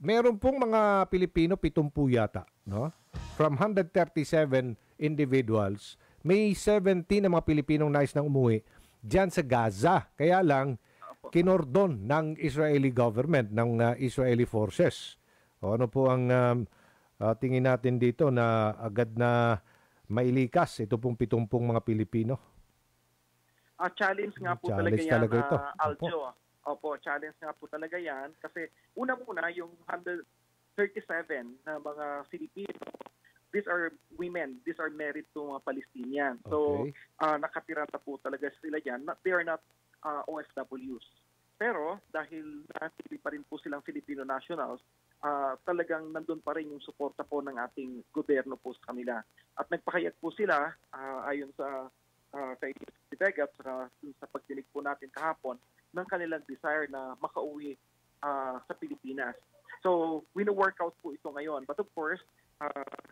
meron pong mga Pilipino, 70 yata, no? From 137 individuals, may 17 na mga Pilipinong nais nang umuwi diyan sa Gaza. Kaya lang, Opo. kinordon ng Israeli government, ng Israeli forces. O ano po ang tingin natin dito na agad na mailikas ito pong 70 mga Pilipino? Challenge nga po talaga Challenge yan, talaga ito. Opo. Aljo. Opo, challenge nga po talaga yan. Kasi una muna, yung 137 na mga Filipino, these are women, these are married to mga Palestinian. So, Okay. nakatira na po talaga sila dyan. They are not OFWs. Pero, dahil natili pa rin po silang Filipino nationals, talagang nandun pa rin yung suporta po ng ating gobyerno po sa kanila. At nagpakayag po sila, ayon sa kay Vega at sa pagdinig po natin kahapon, ng kanilang desire na makauwi sa Pilipinas. So, wino-workout po ito ngayon. But of course,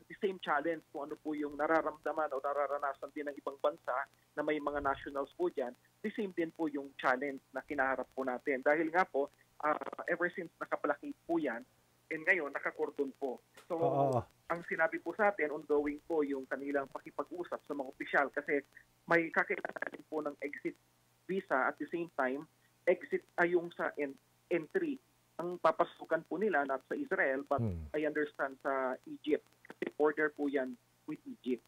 the same challenge kung ano po yung nararamdaman o nararanasan din ng ibang bansa na may mga nationals po dyan, the same din po yung challenge na kinaharap po natin. Dahil nga po, ever since nakapalaki po yan, and ngayon nakakordon po. So, Oo. ang sinabi po sa atin, ongoing po yung kanilang pakipag-usap sa mga opisyal kasi may kakailanganin po ng exit visa at the same time, exit ay yung sa entry. Ang papasukan po nila not sa Israel but I understand sa Egypt. Kasi border po yan with Egypt.